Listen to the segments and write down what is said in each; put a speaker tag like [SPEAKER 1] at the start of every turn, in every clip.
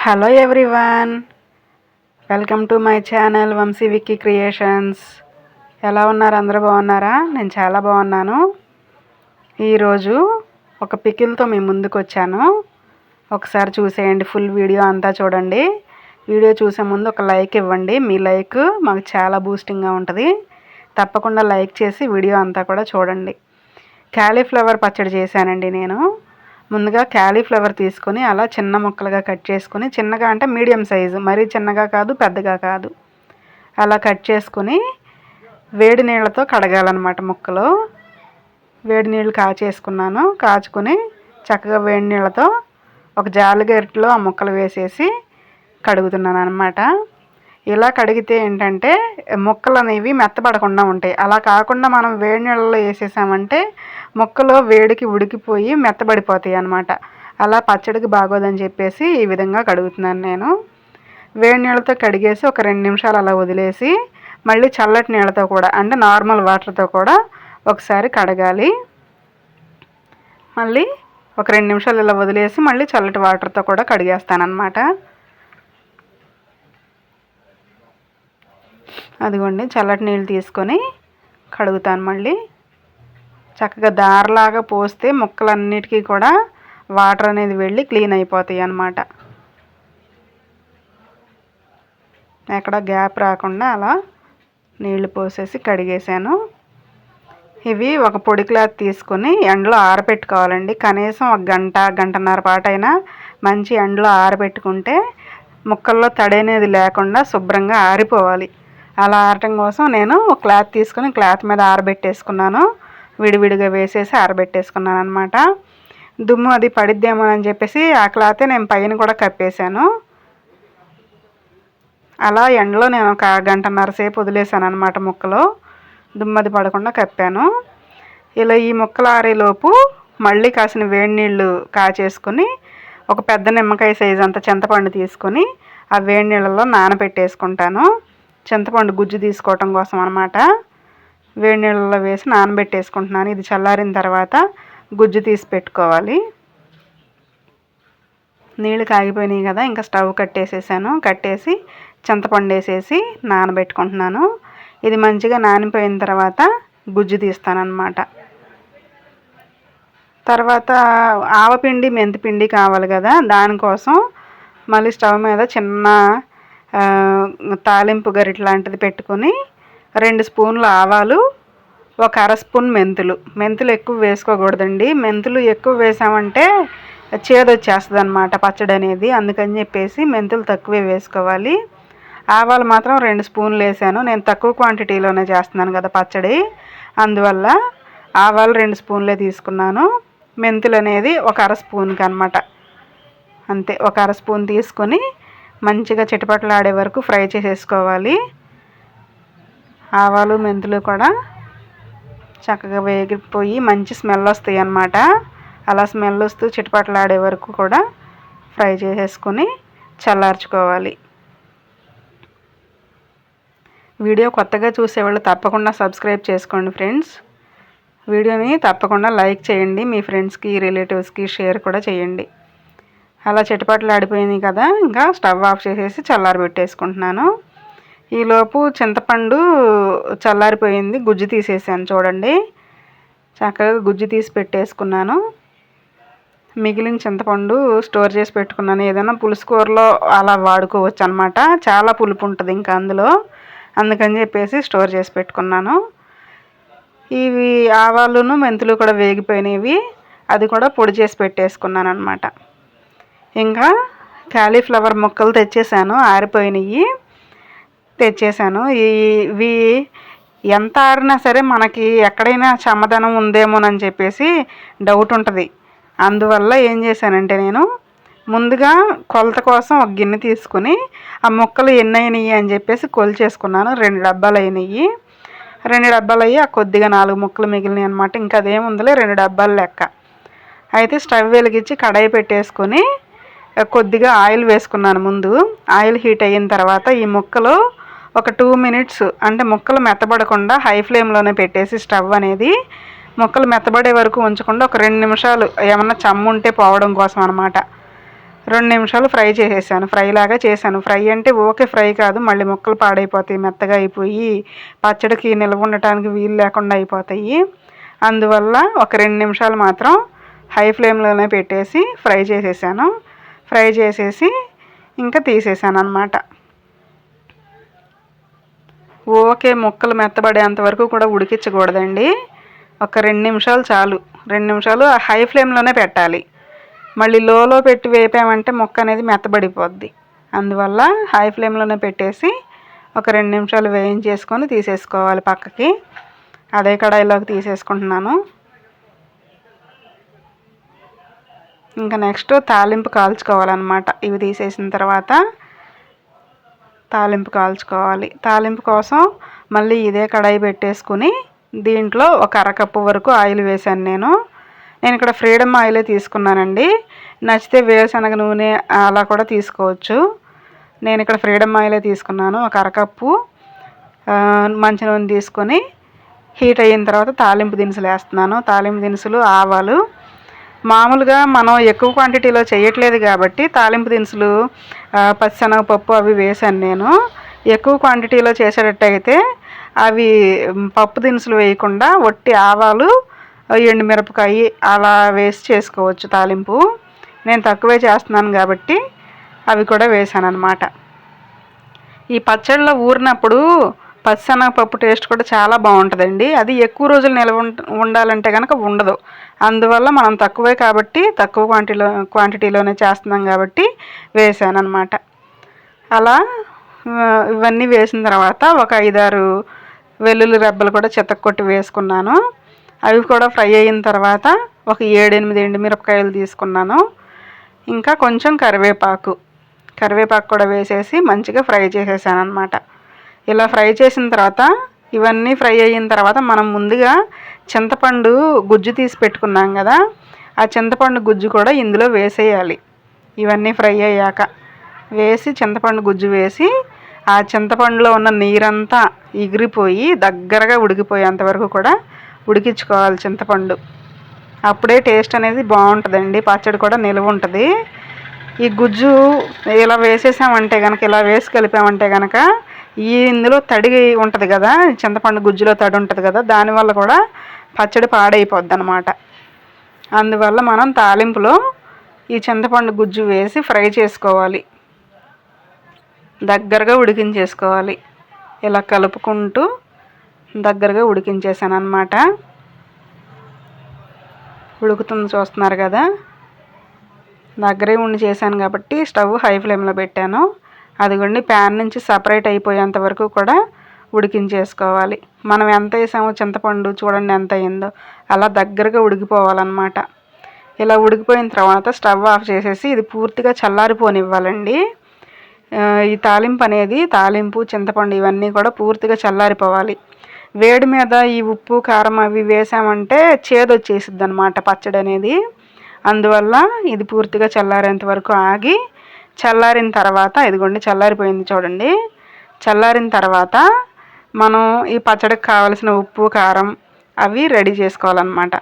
[SPEAKER 1] Hello everyone, welcome to my channel Vamsi Vicky creations. ఎలా ఉన్నారు? అందరూ బాగున్నారా? నేను చాలా బాగున్నాను. ఈరోజు ఒక పికిల్తో మీ ముందుకు వచ్చాను. ఒకసారి చూసేయండి, ఫుల్ వీడియో అంతా చూడండి. వీడియో చూసే ముందు ఒక లైక్ ఇవ్వండి. మీ లైక్ మాకు చాలా బూస్టింగ్గా ఉంటుంది. తప్పకుండా లైక్ చేసి వీడియో అంతా కూడా చూడండి. క్యాలీఫ్లవర్ పచ్చడి చేశానండి నేను. ముందుగా క్యాలీఫ్లవర్ తీసుకొని అలా చిన్న ముక్కలుగా కట్ చేసుకొని, చిన్నగా అంటే మీడియం సైజు, మరీ చిన్నగా కాదు పెద్దగా కాదు, అలా కట్ చేసుకొని వేడి నీళ్ళతో కడగాలన్నమాట. ముక్కలు వేడి నీళ్ళు కాచేసుకున్నాను. కాచుకొని చక్కగా వేడి నీళ్ళతో ఒక జాలిగరిటెలో ఆ ముక్కలు వేసేసి కడుగుతున్నాను అనమాట. ఇలా కడిగితే ఏంటంటే ముక్కలు అనేవి మెత్తబడకుండా ఉంటాయి. అలా కాకుండా మనం వేడి నీళ్ళలో వేసేసామంటే ముక్కలు వేడికి ఉడికిపోయి మెత్తబడిపోతాయి అన్నమాట. అలా పచ్చడికి బాగోదని చెప్పేసి ఈ విధంగా కడుగుతున్నాను నేను. వేడి నీళ్ళతో కడిగేసి ఒక 2 నిమిషాలు అలా వదిలేసి మళ్ళీ చల్లటి నీళ్ళతో కూడా, అంటే నార్మల్ వాటర్తో కూడా ఒకసారి కడగాలి. మళ్ళీ ఒక 2 నిమిషాలు ఇలా వదిలేసి మళ్ళీ చల్లటి వాటర్తో కూడా కడిగేస్తానన్నమాట. అదిగోండి, చల్లటి నీళ్ళు తీసుకొని కడుగుతాను. మళ్ళీ చక్కగా దారలాగా పోస్తే ముక్కలన్నిటికీ కూడా వాటర్ అనేది వెళ్ళి క్లీన్ అయిపోతాయి అన్నమాట. ఎక్కడ గ్యాప్ రాకుండా అలా నీళ్లు పోసేసి కడిగేసాను. ఇవి ఒక పొడి క్లాత్ తీసుకొని ఎండలో ఆరబెట్టుకోవాలండి. కనీసం ఒక గంటన్నర పాటైనా మంచి ఎండలో ఆరబెట్టుకుంటే ముక్కల్లో తడి అనేది లేకుండా శుభ్రంగా ఆరిపోవాలి. అలా ఆరటం కోసం నేను ఒక క్లాత్ తీసుకొని క్లాత్ మీద ఆరబెట్టేసుకున్నాను. విడివిడిగా వేసేసి ఆరబెట్టేసుకున్నాను అనమాట. దుమ్ము అది పడిద్దేమో అని చెప్పేసి ఆ క్లాతే నేను పైన కూడా కప్పేశాను. అలా ఎండలో నేను ఒక గంటన్నర సేపు వదిలేసాను అనమాట. ముక్కలు దుమ్ము అది పడకుండా కప్పాను. ఇలా ఈ ముక్కలు ఆరేలోపు మళ్ళీ కాసిన వేడి నీళ్ళు కాచేసుకొని ఒక పెద్ద నిమ్మకాయ సైజు అంత చింతపండు తీసుకొని ఆ వేడి నీళ్ళలో నానబెట్టేసుకుంటాను. చింతపండు గుజ్జు తీసుకోవటం కోసం అనమాట. వేడి నీళ్ళలో వేసి నానబెట్టేసుకుంటున్నాను. ఇది చల్లారిన తర్వాత గుజ్జు తీసి పెట్టుకోవాలి. నీళ్ళు కాగిపోయినాయి కదా, ఇంకా స్టవ్ కట్టేసేసాను. కట్టేసి చింతపండు వేసేసి నానబెట్టుకుంటున్నాను. ఇది మంచిగా నానిపోయిన తర్వాత గుజ్జు తీస్తానన్నమాట. తర్వాత ఆవపిండి మెంతిపిండి కావాలి కదా, దానికోసం మళ్ళీ స్టవ్ మీద చిన్న తాలింపు గరిటె లాంటిది పెట్టుకొని 2 స్పూన్ల ఆవాలు, ఒక 1/2 స్పూన్ మెంతులు ఎక్కువ వేసుకోకూడదండి. మెంతులు ఎక్కువ వేసామంటే చేదొచ్చేస్తుంది అన్నమాట పచ్చడి అనేది. అందుకని చెప్పేసి మెంతులు తక్కువే వేసుకోవాలి. ఆవాలు మాత్రం 2 స్పూన్లు వేసాను. నేను తక్కువ క్వాంటిటీలోనే చేస్తున్నాను కదా పచ్చడి, అందువల్ల ఆవాలు 2 స్పూన్లే తీసుకున్నాను. మెంతులు అనేది ఒక 1/2 స్పూన్కి అనమాట. అంతే, ఒక 1/2 స్పూన్ తీసుకొని మంచిగా చిటపటలాడే వరకు ఫ్రై చేసేసుకోవాలి. ఆవాలు మెంతులు కూడా చక్కగా వేగిపోయి మంచి స్మెల్ వస్తాయి అన్నమాట. అలా స్మెల్ వస్తూ చిటపటలాడే వరకు కూడా ఫ్రై చేసేసుకొని చల్లార్చుకోవాలి. వీడియో కొత్తగా చూసేవాళ్ళు తప్పకుండా సబ్స్క్రైబ్ చేసుకోండి ఫ్రెండ్స్. వీడియోని తప్పకుండా లైక్ చేయండి. మీ ఫ్రెండ్స్కి రిలేటివ్స్కి షేర్ కూడా చేయండి. అలా చిటపటలాడిపోయింది కదా, ఇంకా స్టవ్ ఆఫ్ చేసేసి చల్లారబెట్టేసుకుంటున్నాను. ఈలోపు చింతపండు చల్లారిపోయింది, గుజ్జు తీసేసాను చూడండి. చక్కగా గుజ్జు తీసి పెట్టేసుకున్నాను. మిగిలిన చింతపండు స్టోర్ చేసి పెట్టుకున్నాను. ఏదైనా పులుసు కూరలో అలా వాడుకోవచ్చు అనమాట. చాలా పులుపు ఉంటుంది ఇంకా అందులో, అందుకని చెప్పేసి స్టోర్ చేసి పెట్టుకున్నాను. ఇవి ఆవాలును మెంతులు కూడా వేగిపోయినవి, అది కూడా పొడి చేసి పెట్టేసుకున్నాను అనమాట. ఇంకా క్యాలీఫ్లవర్ ముక్కలు తెచ్చేసాను, ఆరిపోయినవి తెచ్చేసాను. ఇవి ఎంత ఆరినా సరే మనకి ఎక్కడైనా చమ్మదనం ఉందేమోనని చెప్పేసి డౌట్ ఉంటుంది. అందువల్ల ఏం చేశానంటే నేను ముందుగా కొలత కోసం ఒక గిన్నె తీసుకుని ఆ ముక్కలు ఎన్ని అయినాయి అని చెప్పేసి కొలిచేసుకున్నాను. 2 డబ్బాలు అయినాయి. 2 డబ్బాలు అయ్యి ఆ కొద్దిగా 4 ముక్కలు మిగిలినాయి అనమాట. ఇంకా అదేముందిలే, 2 డబ్బాలు లెక్క. అయితే స్టవ్ వెలిగించి కడాయి పెట్టేసుకొని కొద్దిగా ఆయిల్ వేసుకున్నాను. ముందు ఆయిల్ హీట్ అయిన తర్వాత ఈ ముక్కలు ఒక 2 మినిట్స్, అంటే ముక్కలు మెత్తబడకుండా హై ఫ్లేమ్లోనే పెట్టేసి స్టవ్ అనేది ముక్కలు మెత్తబడే వరకు ఉంచకుండా ఒక 2 నిమిషాలు ఏమన్నా చమ్ము ఉంటే పోవడం కోసం అనమాట. 2 నిమిషాలు ఫ్రై చేసేసాను. ఫ్రై లాగా చేశాను. ఫ్రై అంటే ఓకే ఫ్రై కాదు, మళ్ళీ ముక్కలు పాడైపోతాయి, మెత్తగా అయిపోయి పచ్చడికి నిల్వ ఉండటానికి వీలు లేకుండా అయిపోతాయి. అందువల్ల ఒక 2 నిమిషాలు మాత్రం హై ఫ్లేమ్లోనే పెట్టేసి ఫ్రై చేసేసాను. ఫ్రై చేసేసి ఇంకా తీసేసాను అన్నమాట. ఓకే ముక్కలు మెత్తబడేంత వరకు కూడా ఉడికించకూడదండి. ఒక 2 నిమిషాలు చాలు. 2 నిమిషాలు హై ఫ్లేమ్లోనే పెట్టాలి. మళ్ళీ లోలో పెట్టి వేపామంటే ముక్క అనేది మెత్తబడిపోద్ది. అందువల్ల హై ఫ్లేమ్లోనే పెట్టేసి ఒక 2 నిమిషాలు వేయించేసుకొని తీసేసుకోవాలి పక్కకి. అదే కడాయిలోకి తీసేసుకుంటున్నాను. ఇంకా నెక్స్ట్ తాలింపు కాల్చుకోవాలన్నమాట. ఇవి తీసేసిన తర్వాత తాలింపు కాల్చుకోవాలి. తాలింపు కోసం మళ్ళీ ఇదే కడాయి పెట్టేసుకుని దీంట్లో ఒక అరకప్పు వరకు ఆయిల్ వేసాను. నేను ఇక్కడ ఫ్రీడమ్ ఆయిలే తీసుకున్నానండి. నచ్చితే వేరుశనగ నూనె అలా కూడా తీసుకోవచ్చు. నేను ఇక్కడ ఫ్రీడమ్ ఆయిలే తీసుకున్నాను. ఒక అరకప్పు మంచి నూనె తీసుకొని హీట్ అయిన తర్వాత తాలింపు దినుసులు వేస్తున్నాను. తాలింపు దినుసులు, ఆవాలు. మామూలుగా మనం ఎక్కువ క్వాంటిటీలో చేయట్లేదు కాబట్టి తాలింపు దినుసులు పచ్చిశనగపప్పు అవి వేసాను. నేను ఎక్కువ క్వాంటిటీలో చేసేటట్టయితే అవి పప్పు దినుసులు వేయకుండా వట్టి ఆవాలు, ఎండుమిరపకాయ అలా వేసి చేసుకోవచ్చు తాలింపు. నేను తక్కువే చేస్తున్నాను కాబట్టి అవి కూడా వేసాను అన్నమాట. ఈ పచ్చడిలో ఊరినప్పుడు పచ్చిశనగపప్పు టేస్ట్ కూడా చాలా బాగుంటుందండి. అది ఎక్కువ రోజులు నిల్వ ఉండాలంటే కనుక ఉండదు. అందువల్ల మనం తక్కువే కాబట్టి తక్కువ క్వాంటిటీలోనే చేస్తున్నాం కాబట్టి వేసాను అన్నమాట. అలా ఇవన్నీ వేసిన తర్వాత ఒక 5-6 వెల్లుల్లి రెబ్బలు కూడా చితక్కొట్టి వేసుకున్నాను. అవి కూడా ఫ్రై అయిన తర్వాత ఒక 7-8 ఎండుమిరపకాయలు తీసుకున్నాను. ఇంకా కొంచెం కరివేపాకు కూడా వేసేసి మంచిగా ఫ్రై చేసేసాను అన్నమాట. ఇలా ఫ్రై చేసిన తర్వాత ఇవన్నీ ఫ్రై అయిన తర్వాత మనం ముందుగా చింతపండు గుజ్జు తీసి పెట్టుకున్నాం కదా, ఆ చింతపండు గుజ్జు కూడా ఇందులో వేసేయాలి. ఇవన్నీ ఫ్రై అయ్యాక వేసి చింతపండు గుజ్జు వేసి ఆ చింతపండులో ఉన్న నీరంతా ఎగిరిపోయి దగ్గరగా ఉడికిపోయేంత వరకు కూడా ఉడికించుకోవాలి చింతపండు. అప్పుడే టేస్ట్ అనేది బాగుంటుందండి. పచ్చడి కూడా నిలువ ఉంటుంది. ఈ గుజ్జు ఇలా వేసేసామంటే కనుక, ఇలా వేసి కలిపామంటే కనుక ఇందులో తడి ఉంటుంది కదా, చింతపండు గుజ్జులో తడి ఉంటుంది కదా, దానివల్ల కూడా పచ్చడి పాడైపోద్ది అన్నమాట. అందువల్ల మనం తాలింపులో ఈ చింతపండు గుజ్జు వేసి ఫ్రై చేసుకోవాలి. దగ్గరగా ఉడికించేసుకోవాలి. ఇలా కలుపుకుంటూ దగ్గరగా ఉడికించేసాను అన్నమాట. ఉడుకుతుంది చూస్తున్నారు కదా. దగ్గరే ఉండి చేశాను కాబట్టి స్టవ్ హై ఫ్లేమ్లో పెట్టాను. అదిగోండి ప్యాన్ నుంచి సపరేట్ అయిపోయేంత వరకు కూడా ఉడికించేసుకోవాలి. మనం ఎంత వేసామో చింతపండు చూడండి ఎంత అయిందో, అలా దగ్గరగా ఉడికిపోవాలన్నమాట. ఇలా ఉడికిపోయిన తర్వాత స్టవ్ ఆఫ్ చేసేసి ఇది పూర్తిగా చల్లారిపోనివ్వాలండి. ఈ తాలింపు చింతపండు ఇవన్నీ కూడా పూర్తిగా చల్లారిపోవాలి. వేడి మీద ఈ ఉప్పు కారం అవి వేసామంటే చేదు వచ్చేసిద్ది అన్నమాట పచ్చడి అనేది. అందువల్ల ఇది పూర్తిగా చల్లారేంత వరకు ఆగి, చల్లారిన తర్వాత ఇదిగోండి చల్లారిపోయింది చూడండి. చల్లారిన తర్వాత మనం ఈ పచ్చడికి కావలసిన ఉప్పు కారం అవి రెడీ చేసుకోవాలన్నమాట.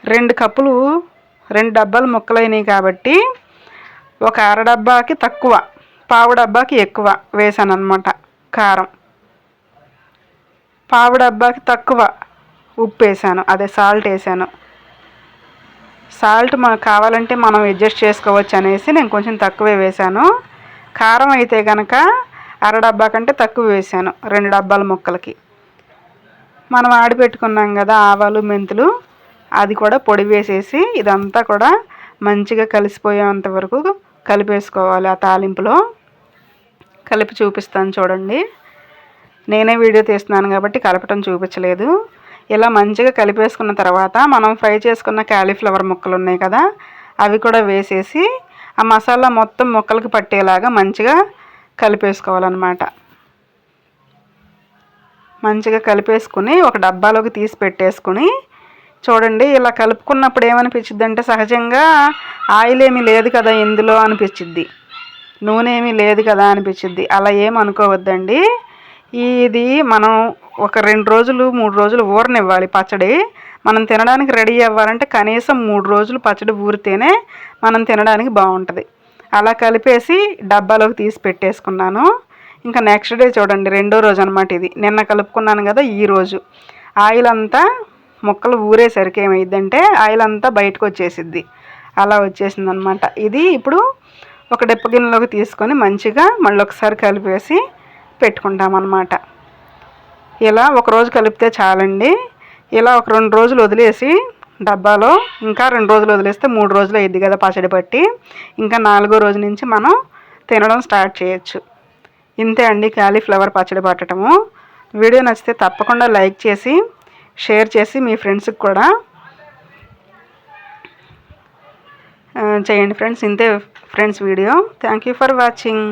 [SPEAKER 1] 2 కప్పులు 2 డబ్బాలు ముక్కలైనవి కాబట్టి ఒక అర డబ్బాకి తక్కువ, పావు డబ్బాకి ఎక్కువ వేసాను అన్నమాట కారం. పావు డబ్బాకి తక్కువ ఉప్పు వేసాను, అదే సాల్ట్ వేసాను. సాల్ట్ మనకు కావాలంటే మనం అడ్జస్ట్ చేసుకోవచ్చు అనేసి నేను కొంచెం తక్కువే వేసాను. కారం అయితే కనుక అర డబ్బా కంటే తక్కువ వేసాను 2 డబ్బాల ముక్కలకి. మనం ఆడిపెట్టుకున్నాం కదా ఆవాలు మెంతులు, అది కూడా పొడి వేసేసి ఇదంతా కూడా మంచిగా కలిసిపోయేంత వరకు కలిపేసుకోవాలి. ఆ తాలింపులో కలిపి చూపిస్తాను చూడండి. నేనే వీడియో తీస్తున్నాను కాబట్టి కలపటం చూపించలేదు. ఇలా మంచిగా కలిపేసుకున్న తర్వాత మనం ఫ్రై చేసుకున్న క్యాలీఫ్లవర్ ముక్కలు ఉన్నాయి కదా, అవి కూడా వేసేసి ఆ మసాలా మొత్తం ముక్కలకి పట్టేలాగా మంచిగా కలిపేసుకోవాలన్నమాట. మంచిగా కలిపేసుకుని ఒక డబ్బాలోకి తీసి పెట్టేసుకుని చూడండి. ఇలా కలుపుకున్నప్పుడు ఏమనిపించిద్ది అంటే సహజంగా ఆయిల్ ఏమీ లేదు కదా ఇందులో అనిపించిద్ది, నూనె ఏమీ లేదు కదా అనిపించిద్ది. అలా ఏమనుకోవద్దండి. ఇది మనం ఒక 2 రోజులు 3 రోజులు ఊరనివ్వాలి. పచ్చడి మనం తినడానికి రెడీ అవ్వాలంటే కనీసం 3 రోజులు పచ్చడి ఊరితేనే మనం తినడానికి బాగుంటుంది. అలా కలిపేసి డబ్బాలోకి తీసి పెట్టేసుకున్నాను. ఇంకా నెక్స్ట్ డే చూడండి, రెండో రోజు అనమాట ఇది. నిన్న కలుపుకున్నాను కదా, ఈరోజు ఆయిల్ అంతా ముక్కలు ఊరేసరికి ఏమైందంటే ఆయిల్ అంతా బయటకు వచ్చేసిద్ది. అలా వచ్చేసింది అనమాట. ఇది ఇప్పుడు ఒక డిప్ప గిన్నెలోకి తీసుకొని మంచిగా మళ్ళీ ఒకసారి కలిపేసి పెట్టుకుంటామన్నమాట. ఇలా ఒకరోజు కలిపితే చాలండి. ఇలా ఒక 2 రోజులు వదిలేసి డబ్బాలో, ఇంకా 2 రోజులు వదిలేస్తే 3 రోజులు అయ్యిద్ది కదా పచ్చడి పట్టి, ఇంకా 4వ రోజు నుంచి మనం తినడం స్టార్ట్ చేయొచ్చు. ఇంతే అండి కాలీఫ్లవర్ పచ్చడి పట్టడము. వీడియో నచ్చితే తప్పకుండా లైక్ చేసి షేర్ చేసి మీ ఫ్రెండ్స్కి కూడా చేయండి ఫ్రెండ్స్. ఇంతే friends video. Thank you for watching.